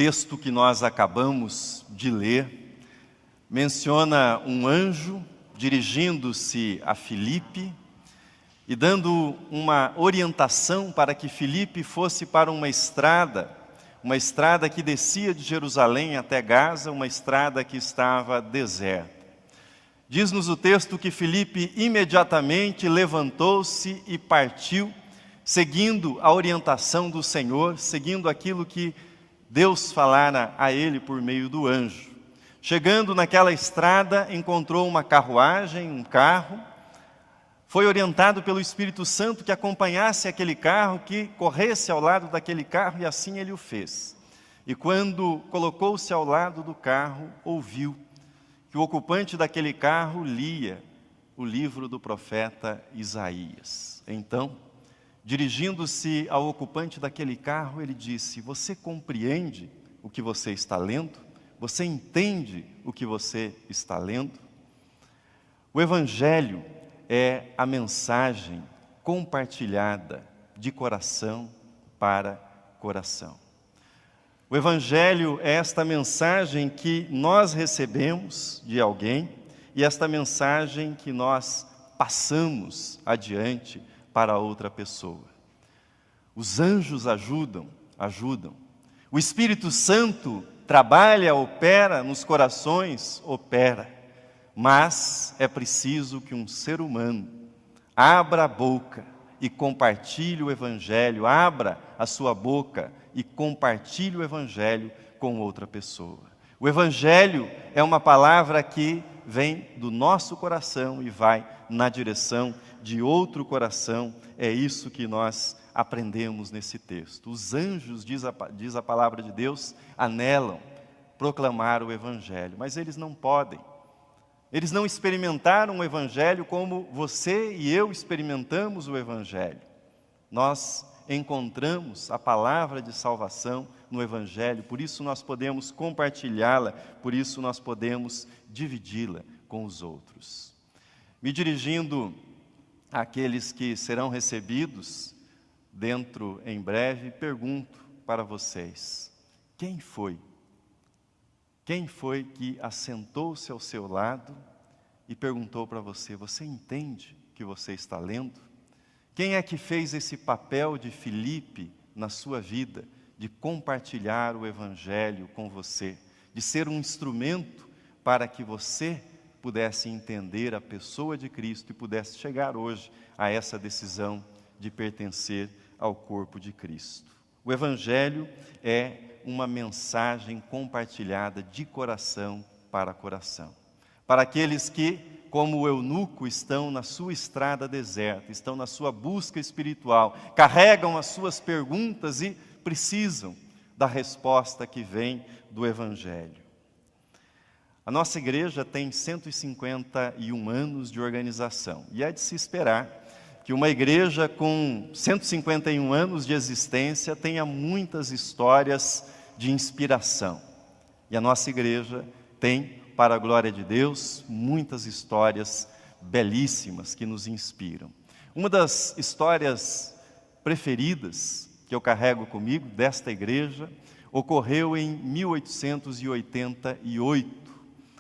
texto que nós acabamos de ler menciona um anjo dirigindo-se a Filipe e dando uma orientação para que Filipe fosse para uma estrada que descia de Jerusalém até Gaza, uma estrada que estava deserta. Diz-nos o texto que Filipe imediatamente levantou-se e partiu, seguindo a orientação do Senhor, seguindo aquilo que Deus falara a ele por meio do anjo. Chegando naquela estrada, encontrou uma carruagem, um carro. Foi orientado pelo Espírito Santo que acompanhasse aquele carro, que corresse ao lado daquele carro, e assim ele o fez. E quando colocou-se ao lado do carro, ouviu que o ocupante daquele carro lia o livro do profeta Isaías. Então, dirigindo-se ao ocupante daquele carro, ele disse: você compreende o que você está lendo? Você entende o que você está lendo? O Evangelho é a mensagem compartilhada de coração para coração. O Evangelho é esta mensagem que nós recebemos de alguém e esta mensagem que nós passamos adiante para outra pessoa. Os anjos ajudam. O Espírito Santo trabalha, opera nos corações, mas é preciso que um ser humano abra a boca e compartilhe o Evangelho, abra a sua boca e compartilhe o Evangelho com outra pessoa. O Evangelho é uma palavra que vem do nosso coração e vai na direção de outro coração. É isso que nós aprendemos nesse texto. Os anjos, diz a palavra de Deus, anelam proclamar o Evangelho, mas eles não podem. Eles não experimentaram o Evangelho como você e eu experimentamos o Evangelho. Nós encontramos a palavra de salvação no Evangelho, por isso nós podemos compartilhá-la, por isso nós podemos dividi-la com os outros. Me dirigindo àqueles que serão recebidos dentro em breve, pergunto para vocês: quem foi? Quem foi que assentou-se ao seu lado e perguntou para você: você entende o que você está lendo? Quem é que fez esse papel de Filipe na sua vida, de compartilhar o Evangelho com você, de ser um instrumento para que você pudesse entender a pessoa de Cristo e pudesse chegar hoje a essa decisão de pertencer ao corpo de Cristo? O Evangelho é uma mensagem compartilhada de coração para coração. Para aqueles que, como o eunuco, estão na sua estrada deserta, estão na sua busca espiritual, carregam as suas perguntas e precisam da resposta que vem do Evangelho. A nossa igreja tem 151 anos de organização e é de se esperar que uma igreja com 151 anos de existência tenha muitas histórias de inspiração. E a nossa igreja tem, para a glória de Deus, muitas histórias belíssimas que nos inspiram. Uma das histórias preferidas que eu carrego comigo desta igreja ocorreu em 1888. O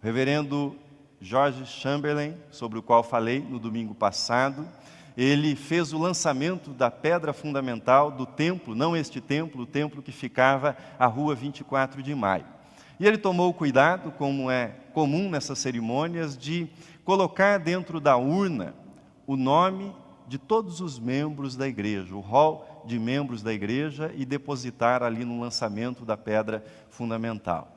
reverendo George Chamberlain, sobre o qual falei no domingo passado, ele fez o lançamento da pedra fundamental do templo, não este templo, o templo que ficava à rua 24 de maio. E ele tomou cuidado, como é comum nessas cerimônias, de colocar dentro da urna o nome de todos os membros da igreja, o hall de membros da igreja, e depositar ali no lançamento da pedra fundamental.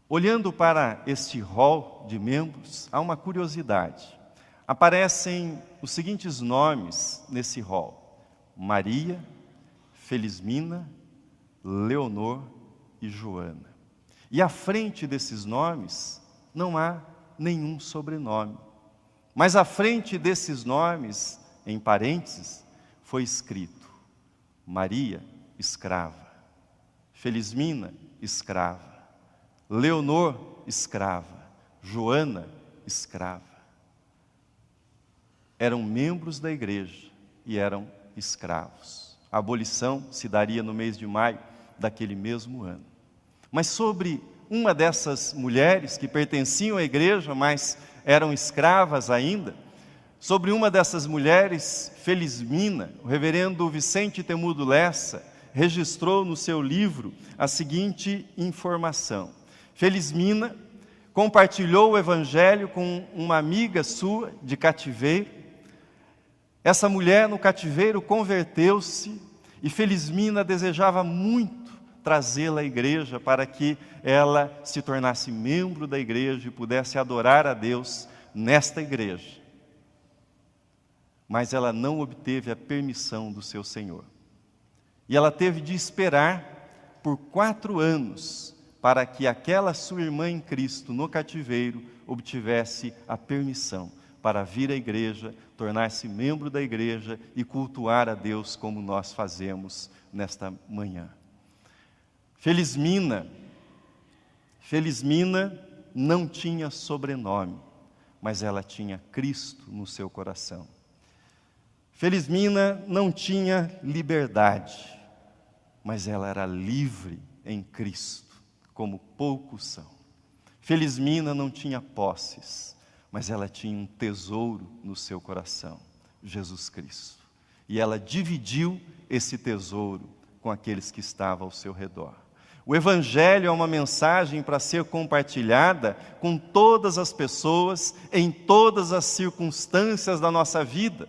Olhando para este hall de membros, há uma curiosidade. Aparecem os seguintes nomes nesse hall: Maria, Felismina, Leonor e Joana. E à frente desses nomes não há nenhum sobrenome. Mas à frente desses nomes, em parênteses, foi escrito: Maria, escrava; Felismina, escrava; Leonor, escrava; Joana, escrava. Eram membros da igreja e eram escravos. A abolição se daria no mês de maio daquele mesmo ano. Mas sobre uma dessas mulheres que pertenciam à igreja, mas eram escravas ainda, sobre uma dessas mulheres, Felismina, o reverendo Vicente Temudo Lessa registrou no seu livro a seguinte informação. Felismina compartilhou o evangelho com uma amiga sua de cativeiro. Essa mulher no cativeiro converteu-se e Felismina desejava muito trazê-la à igreja para que ela se tornasse membro da igreja e pudesse adorar a Deus nesta igreja. Mas ela não obteve a permissão do seu Senhor. E ela teve de esperar por 4 anos para que aquela sua irmã em Cristo no cativeiro obtivesse a permissão para vir à igreja, tornar-se membro da igreja e cultuar a Deus como nós fazemos nesta manhã. Felismina não tinha sobrenome, mas ela tinha Cristo no seu coração. Felismina não tinha liberdade, mas ela era livre em Cristo, como poucos são. Felismina não tinha posses, mas ela tinha um tesouro no seu coração, Jesus Cristo. E ela dividiu esse tesouro com aqueles que estavam ao seu redor. O Evangelho é uma mensagem para ser compartilhada com todas as pessoas, em todas as circunstâncias da nossa vida.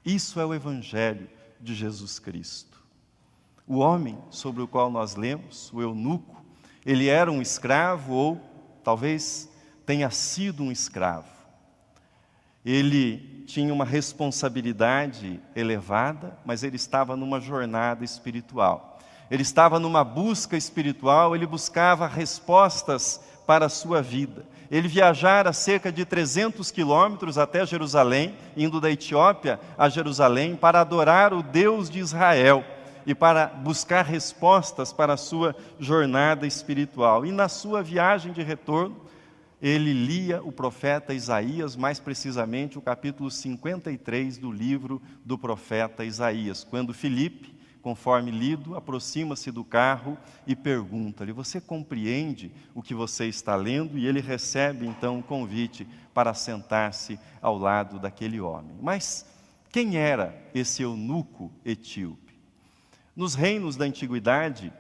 Isso é o Evangelho de Jesus Cristo. O homem sobre o qual nós lemos, o eunuco, ele era um escravo ou talvez tenha sido um escravo. Ele tinha uma responsabilidade elevada, mas ele estava numa jornada espiritual. Ele estava numa busca espiritual, ele buscava respostas para a sua vida. Ele viajara cerca de 300 quilômetros até Jerusalém, indo da Etiópia a Jerusalém, para adorar o Deus de Israel e para buscar respostas para a sua jornada espiritual. E na sua viagem de retorno, ele lia o profeta Isaías, mais precisamente o capítulo 53 do livro do profeta Isaías, quando Filipe, conforme lido, aproxima-se do carro e pergunta-lhe: você compreende o que você está lendo? E ele recebe então o convite para sentar-se ao lado daquele homem. Mas quem era esse eunuco etíope? Nos reinos da antiguidade,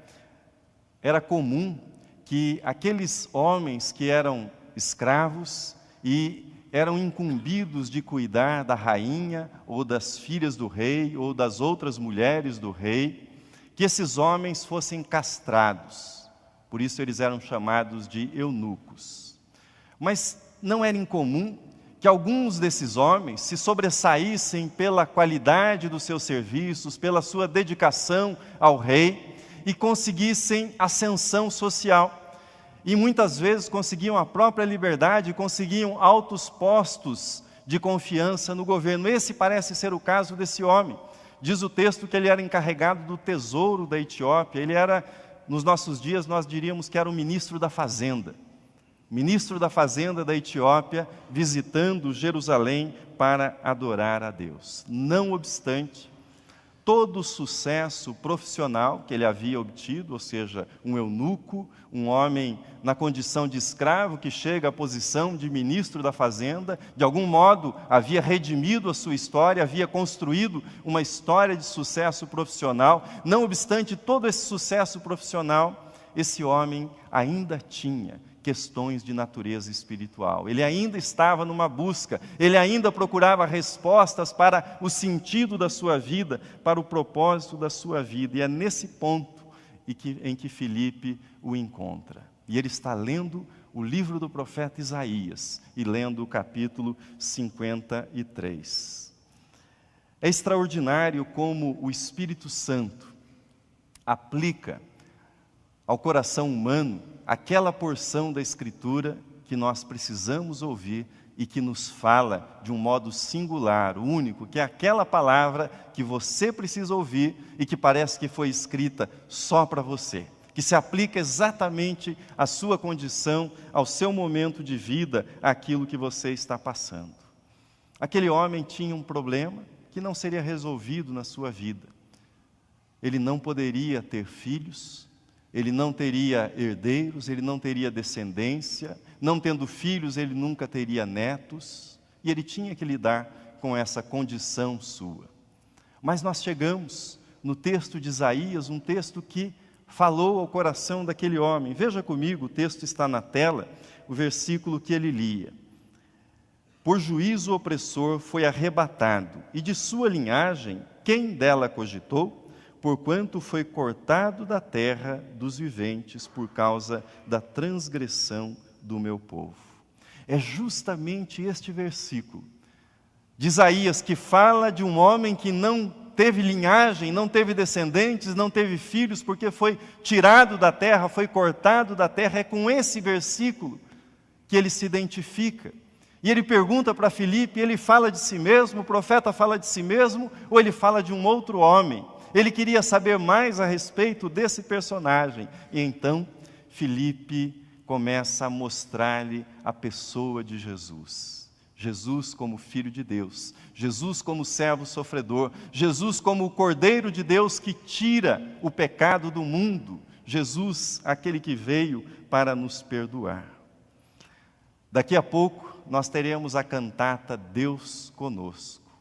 era comum que aqueles homens que eram escravos e eram incumbidos de cuidar da rainha, ou das filhas do rei, ou das outras mulheres do rei, que esses homens fossem castrados. Por isso eles eram chamados de eunucos. Mas não era incomum que alguns desses homens se sobressaíssem pela qualidade dos seus serviços, pela sua dedicação ao rei, e conseguissem ascensão social. E muitas vezes conseguiam a própria liberdade, conseguiam altos postos de confiança no governo. Esse parece ser o caso desse homem. Diz o texto que ele era encarregado do tesouro da Etiópia. Ele era, nos nossos dias, nós diríamos que era o ministro da fazenda. Ministro da fazenda da Etiópia, visitando Jerusalém para adorar a Deus. Não obstante, todo o sucesso profissional que ele havia obtido, ou seja, um eunuco, um homem na condição de escravo que chega à posição de ministro da fazenda, de algum modo havia redimido a sua história, havia construído uma história de sucesso profissional. Não obstante todo esse sucesso profissional, esse homem ainda tinha questões de natureza espiritual. Ele ainda estava numa busca, ele ainda procurava respostas para o sentido da sua vida, para o propósito da sua vida. E é nesse ponto em que Filipe o encontra. E ele está lendo o livro do profeta Isaías e lendo o capítulo 53. É extraordinário como o Espírito Santo aplica ao coração humano aquela porção da Escritura que nós precisamos ouvir e que nos fala de um modo singular, único, que é aquela palavra que você precisa ouvir e que parece que foi escrita só para você, que se aplica exatamente à sua condição, ao seu momento de vida, àquilo que você está passando. Aquele homem tinha um problema que não seria resolvido na sua vida. Ele não poderia ter filhos, ele não teria herdeiros, ele não teria descendência, não tendo filhos, ele nunca teria netos, e ele tinha que lidar com essa condição sua. Mas nós chegamos no texto de Isaías, um texto que falou ao coração daquele homem. Veja comigo, o texto está na tela, o versículo que ele lia. Por juízo opressor foi arrebatado, e de sua linhagem, quem dela cogitou? Porquanto foi cortado da terra dos viventes por causa da transgressão do meu povo. É justamente este versículo de Isaías que fala de um homem que não teve linhagem, não teve descendentes, não teve filhos, porque foi tirado da terra, foi cortado da terra. É com esse versículo que ele se identifica. E ele pergunta para Filipe, ele fala de si mesmo, o profeta fala de si mesmo, ou ele fala de um outro homem? Ele queria saber mais a respeito desse personagem. E então, Filipe começa a mostrar-lhe a pessoa de Jesus. Jesus como Filho de Deus, Jesus como servo sofredor, Jesus como o Cordeiro de Deus que tira o pecado do mundo, Jesus, aquele que veio para nos perdoar. Daqui a pouco, nós teremos a cantata Deus conosco.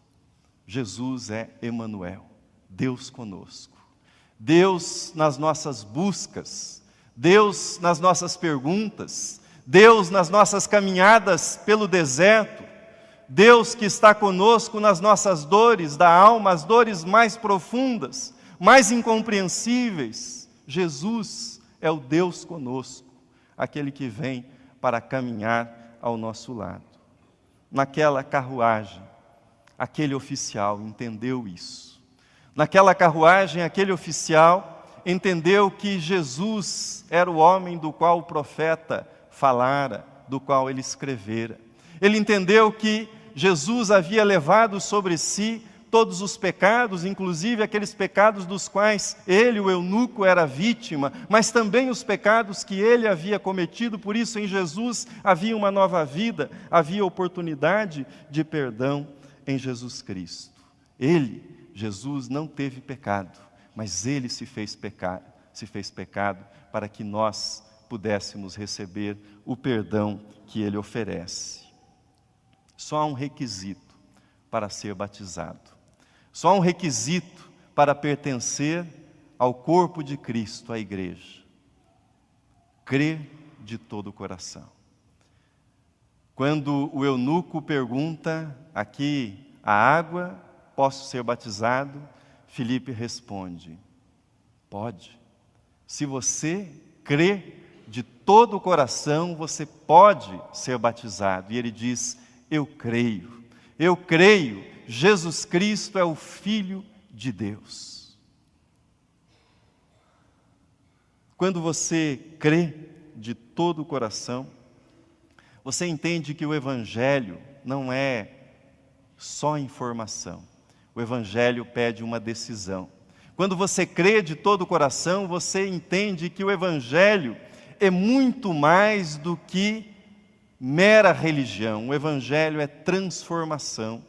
Jesus é Emanuel, Deus conosco. Deus nas nossas buscas, Deus nas nossas perguntas, Deus nas nossas caminhadas pelo deserto, Deus que está conosco nas nossas dores da alma, as dores mais profundas, mais incompreensíveis. Jesus é o Deus conosco, aquele que vem para caminhar ao nosso lado. Naquela carruagem, aquele oficial entendeu isso. Naquela carruagem, aquele oficial entendeu que Jesus era o homem do qual o profeta falara, do qual ele escrevera. Ele entendeu que Jesus havia levado sobre si todos os pecados, inclusive aqueles pecados dos quais ele, o eunuco, era vítima, mas também os pecados que ele havia cometido. Por isso, em Jesus havia uma nova vida, havia oportunidade de perdão em Jesus Cristo. Ele, Jesus, não teve pecado, mas ele se fez pecado para que nós pudéssemos receber o perdão que ele oferece. Só há um requisito para ser batizado. Só há um requisito para pertencer ao corpo de Cristo, à igreja. Crer de todo o coração. Quando o eunuco pergunta, aqui a água, posso ser batizado? Filipe responde, pode. Se você crê de todo o coração, você pode ser batizado. E ele diz, eu creio, Jesus Cristo é o Filho de Deus. Quando você crê de todo o coração, você entende que o Evangelho não é só informação. O Evangelho pede uma decisão. Quando você crê de todo o coração, você entende que o Evangelho é muito mais do que mera religião. O Evangelho é transformação.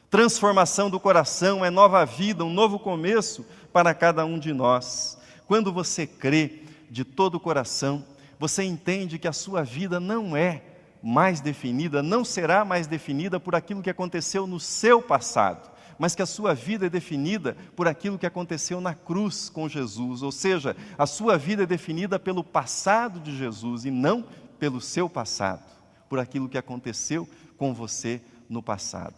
Transformação do coração, é nova vida, um novo começo para cada um de nós. Quando você crê de todo o coração, você entende que a sua vida não é mais definida, não será mais definida por aquilo que aconteceu no seu passado, mas que a sua vida é definida por aquilo que aconteceu na cruz com Jesus. Ou seja, a sua vida é definida pelo passado de Jesus e não pelo seu passado, por aquilo que aconteceu com você no passado.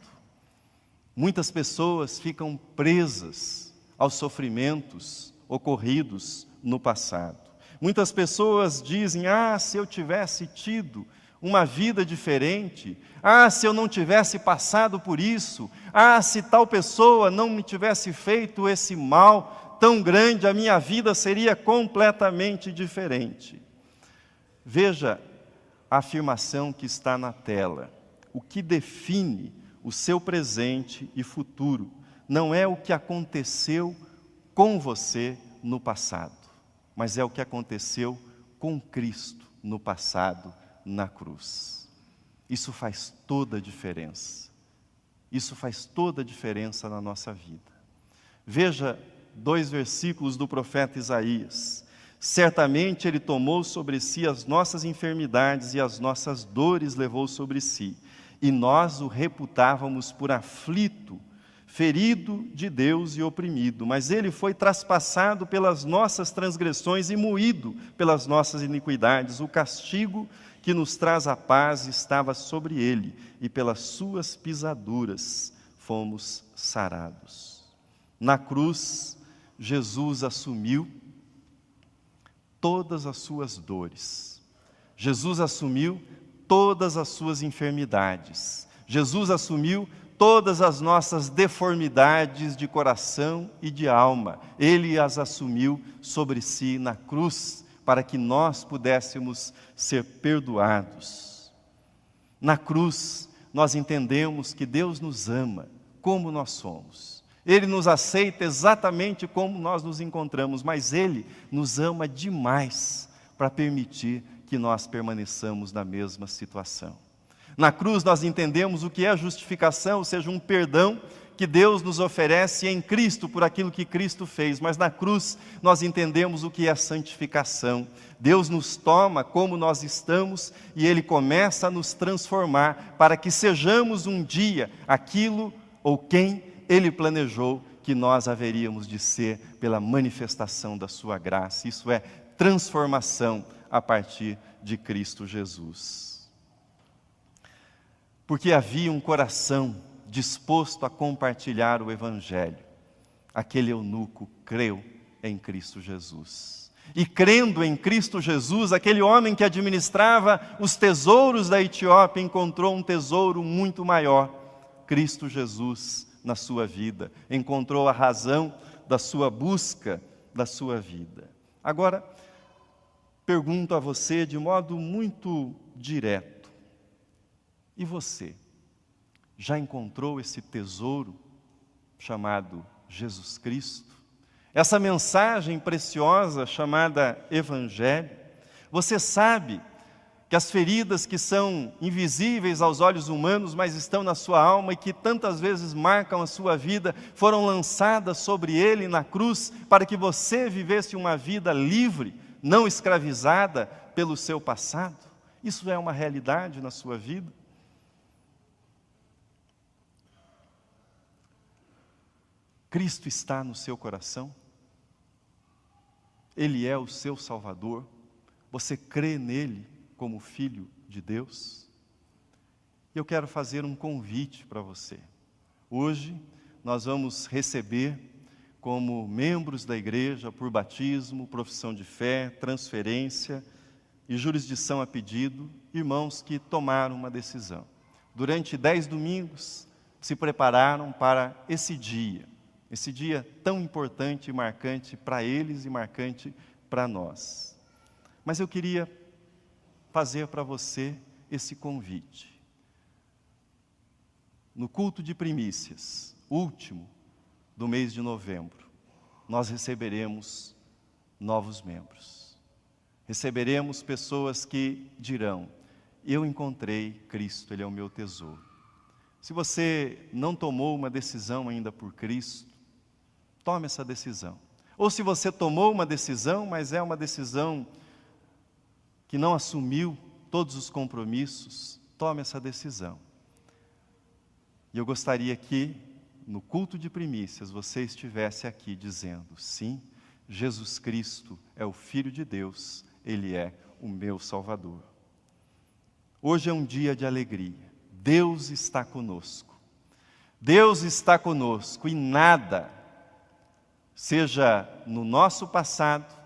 Muitas pessoas ficam presas aos sofrimentos ocorridos no passado. Muitas pessoas dizem, se eu tivesse tido uma vida diferente, se eu não tivesse passado por isso, se tal pessoa não me tivesse feito esse mal tão grande, a minha vida seria completamente diferente. Veja a afirmação que está na tela. O que define o seu presente e futuro não é o que aconteceu com você no passado, mas é o que aconteceu com Cristo no passado, na cruz. Isso faz toda a diferença. Isso faz toda a diferença na nossa vida. Veja 2 versículos do profeta Isaías. Certamente Ele tomou sobre si as nossas enfermidades e as nossas dores levou sobre si. E nós o reputávamos por aflito, ferido de Deus e oprimido. Mas Ele foi traspassado pelas nossas transgressões e moído pelas nossas iniquidades. O castigo que nos traz a paz estava sobre Ele, e pelas suas pisaduras fomos sarados. Na cruz, Jesus assumiu todas as suas dores. Jesus assumiu todas as suas enfermidades. Jesus assumiu todas as nossas deformidades de coração e de alma. Ele as assumiu sobre si na cruz, para que nós pudéssemos ser perdoados. Na cruz, nós entendemos que Deus nos ama como nós somos. Ele nos aceita exatamente como nós nos encontramos, mas Ele nos ama demais para permitir que nós permaneçamos na mesma situação. Na cruz nós entendemos o que é a justificação, ou seja, um perdão que Deus nos oferece em Cristo por aquilo que Cristo fez. Mas na cruz nós entendemos o que é a santificação. Deus nos toma como nós estamos e Ele começa a nos transformar para que sejamos um dia aquilo ou quem Ele planejou que nós haveríamos de ser pela manifestação da sua graça. Isso é transformação a partir de Cristo Jesus. Porque havia um coração disposto a compartilhar o Evangelho. Aquele eunuco creu em Cristo Jesus. E crendo em Cristo Jesus, aquele homem que administrava os tesouros da Etiópia encontrou um tesouro muito maior, Cristo Jesus, na sua vida. Encontrou a razão da sua busca, da sua vida. Agora, pergunto a você de modo muito direto. E você? Já encontrou esse tesouro chamado Jesus Cristo? Essa mensagem preciosa chamada Evangelho? Você sabe que as feridas que são invisíveis aos olhos humanos, mas estão na sua alma e que tantas vezes marcam a sua vida, foram lançadas sobre Ele na cruz para que você vivesse uma vida livre, não escravizada pelo seu passado? Isso é uma realidade na sua vida? Cristo está no seu coração? Ele é o seu Salvador? Você crê nele como Filho de Deus? Eu quero fazer um convite para você. Hoje nós vamos receber como membros da igreja, por batismo, profissão de fé, transferência e jurisdição a pedido, irmãos que tomaram uma decisão. Durante 10 domingos se prepararam para esse dia tão importante e marcante para eles e marcante para nós. Mas eu queria fazer para você esse convite. No culto de primícias, último do mês de novembro, nós receberemos novos membros. Receberemos pessoas que dirão: eu encontrei Cristo, Ele é o meu tesouro. Se você não tomou uma decisão ainda por Cristo, tome essa decisão. Ou se você tomou uma decisão, mas é uma decisão que não assumiu todos os compromissos, tome essa decisão. E eu gostaria que, no culto de primícias, você estivesse aqui dizendo: sim, Jesus Cristo é o Filho de Deus, Ele é o meu Salvador. Hoje é um dia de alegria, Deus está conosco. Deus está conosco e nada, seja no nosso passado,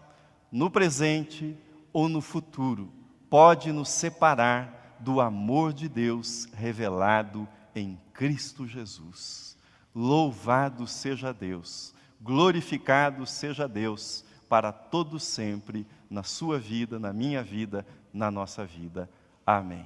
no presente ou no futuro, pode nos separar do amor de Deus revelado em Cristo Jesus. Louvado seja Deus, glorificado seja Deus, para todo sempre, na sua vida, na minha vida, na nossa vida. Amém.